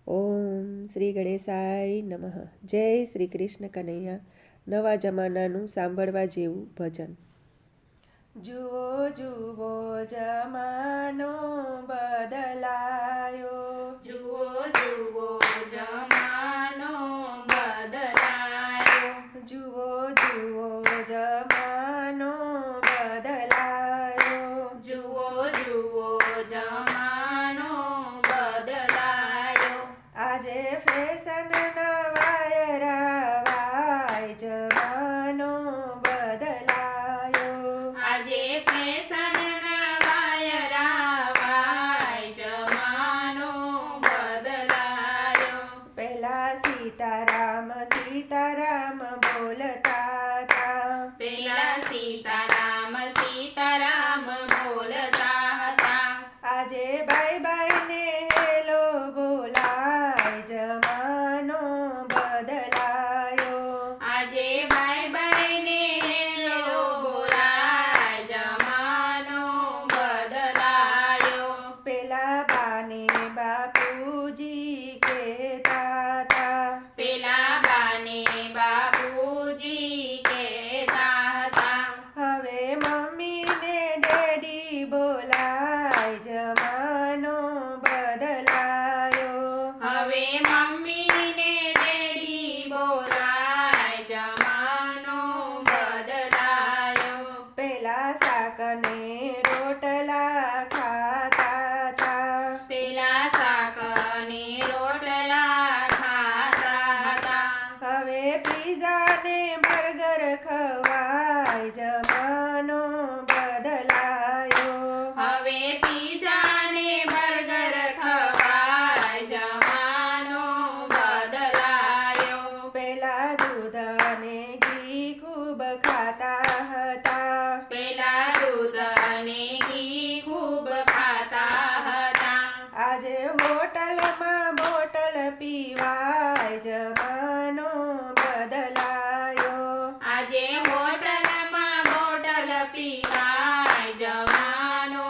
ઓમ શ્રી ગણેશાય નમઃ. જય શ્રી કૃષ્ણ કનૈયા. નવા જમાનાનું સાંભળવા જેવું ભજન. જુઓ જુઓ જમાનો બદલાયો, જુઓ જુઓ જમાનો બદલાયો, જુઓ જુઓ જમાનો બદલાયો, જુઓ જુઓ જમાનો બદલાયો. આજે ફેશન નવાયરાવાય જમાનો બદલાયો, આજે ફેશન નવાયરાવાય જમાનો બદલાયો. પહેલા સીતારામ સીતારામ બોલતા હતા, પેલા સીતારામ સીતારામ બોલતા હતા. આજે બાય બાય ને હેલો બોલાય જમાનો બદલાયો, આજે બાય બાય ને હેલો બોલાય જમાનો બદલાયો. પેલા બાને બાપુજી કહેતા હતા, પેલા બાને બાપુજી કહેતા હતા. હવે મમ્મી ને ડેડી બોલાય જમાનો બદલાયો, હવે મમ્મી ને ડેડી બોલાય જમાનો બદલાયો. પેલા શાકને રોટલા ખાતા હતા, પેલા શાક અને રોટલા ખાતા હતા. હવે પીઝા ને બર્ગર ખવાય જમાનો બદલાયો, હવે પીઝા ને બર્ગર ખવાય જમાનો બદલાયો. પેલા દૂધ અને ઘી ખૂબ ખાતા હતા, પેલા દૂધ અને ઘી ખૂબ ખાતા હતા. આજે હોટલમાં બોટલ પીવાય જમાનો બદલાયો, આજે હોટલમાં બોટલ પીવાય જમાનો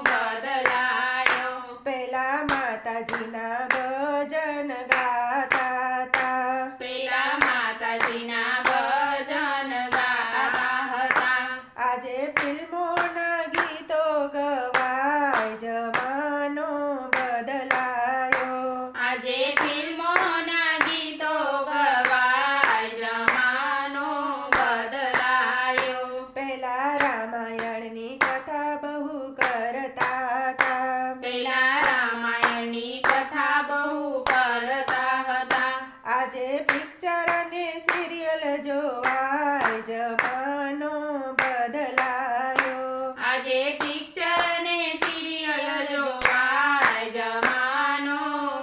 બદલાયો. પેલા માતાજીના ભજન ગાતા હતા, પેલા માતાજીના ભજન ગાતા હતા. આજે ફિલ્મોના ગીતો ગવાય જમાનો બદલાયો, આજે ફિલ્મોના ગીતો ગવાય જમાનો બદલાયો. પેલા રામાયણની કથા બહુ કરતા હતા, પેલા રામાયણની કથા બહુ કરતા હતા. આજે પિક્ચર અને સિરિયલ જોવાય જમાનો બદલાયો, આજે પિક્ચર ને સિરિયલ જોવાય જમાનો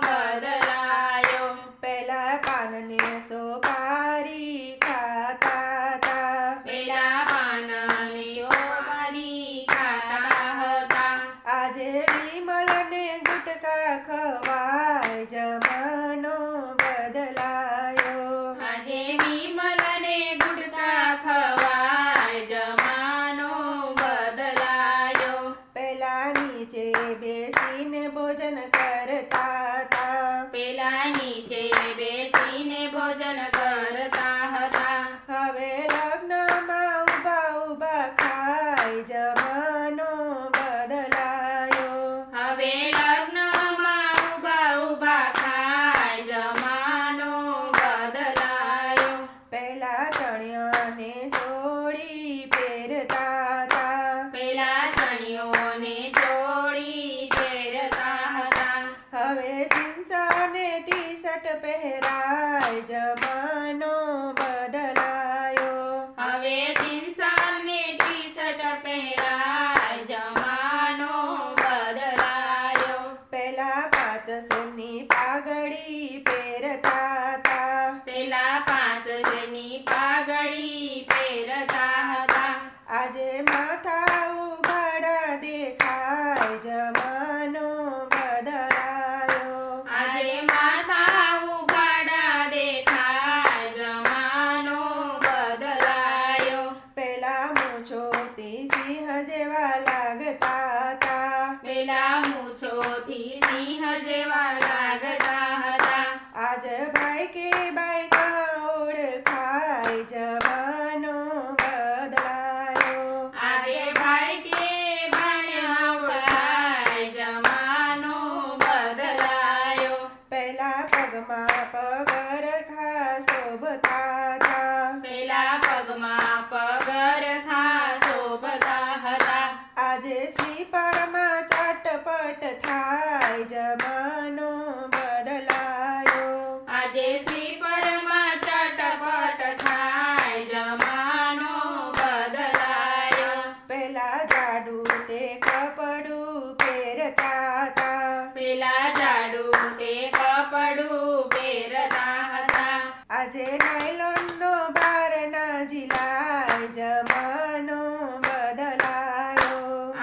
બદલાયો. પેલા પાનને સોપારી ખાતા હતા, પેલા પાન અને સોપારી ખાતા હતા. આજે વિમલ ને ગુટકા ખવાય જમાનો બદલાયો, આજે વિમલ ને ગુટકા ખવાય જમાનો બદલાયો. પેલા નીચે બેસીને ભોજન કરતા હતા, પેલા નીચે બેસીને ભોજન કરતા હતા. હવે લગ્નમાં ઊભા ઊભા ખાય જમાનો બદલાયો, હવે લગ્નમાં ઊભા ઊભા ખાય જમાનો બદલાયો. પેલા ચણિયાને ચોળી પહેરતા હતા, પેલા ચણિયોને ચોળી પહેરતા હતા. હવે જીન્સ અને ટી શર્ટ પહેરાય જમાનો બદલાયો, હવે જીન્સ અને ટી શર્ટ પહેરાય જમાનો બદલાયો. પેલા 5 સેરની પાઘડી પહેરતા હતા, પેલા 5 સેરની પાઘડી પહેરતા હતા. આજે માથા ઉઘાડા દેખાય જમાનો બદલાયો, આજે માથા ઉઘાડા દેખાય જમાનો બદલાયો. પેલા મૂછોથી સિંહ જેવા લાગતા હતા, પેલા મૂછોથી સિંહ જેવા લાગતા હતા. આજે સ્લીપરમાં ચટપટ થાય જમાનો બદલાયો આજે સ્લીપરમાં ચટપટ થાય જમાનો બદલાયો પેલા જાડું તે કપડું પહેરતા હતા પેલા જાડું તે કપડું પહેરતા હતા આજે નાયલોનનો ભાર ના ઝીલાય જમાનો બદલાયો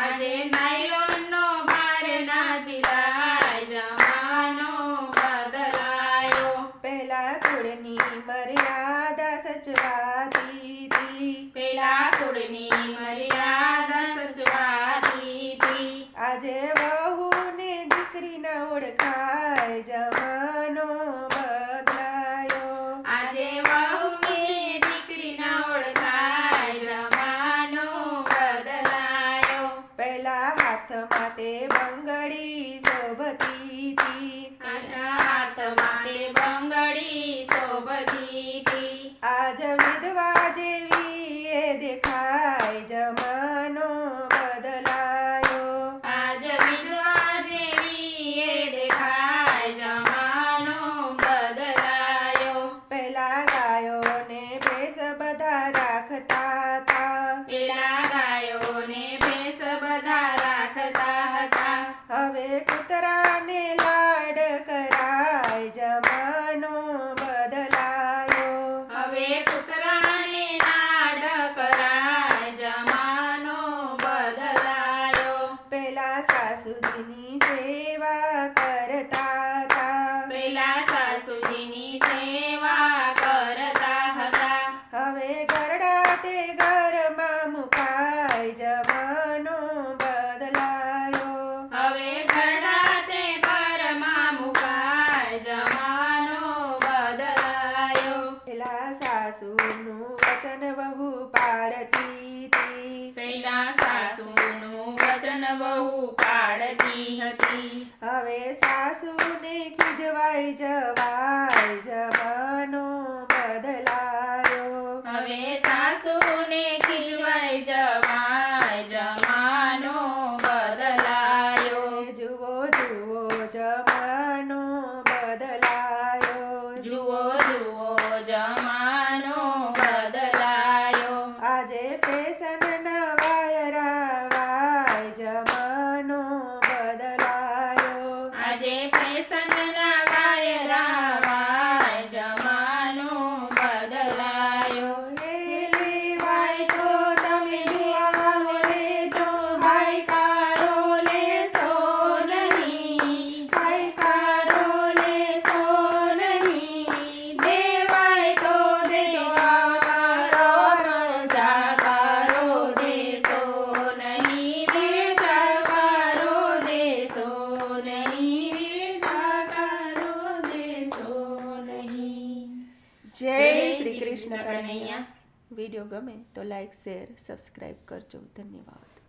આજે નાયલોનનો ભાર ના ઝીલાય જમાનો બદલાયો પહેલા કુળની મર્યાદા સચવાતી હતી પેલા કુળની મર્યાદા સચવાતી હતી આજે વહુ ને દીકરી ના ઓળખાય જમાનો બદલાયો આજે વહુને દીકરી ના ઓળખાય જમાનો બદલાયો પહેલા હાથમાં તે બંગડી શોભતી હતી હાથમાં તે બંગડી શોભતી હતી આજ વિધવા જેવી એ દેખાય જમાનો બદલાયો આજ વિધવા જેવી એ દેખાય જમાનો બદલાયો પહેલા ગાયોને ભેંસ બધા રાખતા હતા પેલા ગાયોને ભેંસ બધા રાખતા હતા હવે કૂતરાને લાડ કરાય જમાનો બદલાયો હવે કૂતરાને લાડ કરાય જમાનો બદલાયો પહેલા સાસુજીની સેવા કરતા હતા પેલા સાસુજીની સેવા કરતા હતા હવે ઘરડા તે ઘરમાં મુકાય જમાનો બદલાયો હવે ઘરડા તે ઘરમાં મુકાય જમાનો બદલાયો પેલા સાસુનું વચન બહુ પાડતી હતી પેલા સાસુનું વચન બહુ પાડતી હતી હવે સાસુને ખીજવાય જવાય જમાનો બદલાયો હવે સાસુને ખીજવાય જવાય જમાનો બદલાયો જુઓ જુઓ જમાનો બદલાયો જુઓ જુઓ જમાનો બદલાયો આજે ફેશનના વાયરા વાય જમાનો બદલાયો આજે ફેશનના વાયરા વાય જમાનો બદલાયો લેવાય તો તમે જુઆઓ લેજો ભાઈકારો લેશો નહીં ભાઈકારો લેશો નહીં દેવાય તો દેજો અમારો જાકારો દેશો નહીં રે જાકારો દેશો નહીં રે જાકારો દેશો નહીં જય શ્રી કૃષ્ણ કનૈયા. વિડીયો ગમે તો લાઈક શેર સબસ્ક્રાઈબ કરજો. ધન્યવાદ.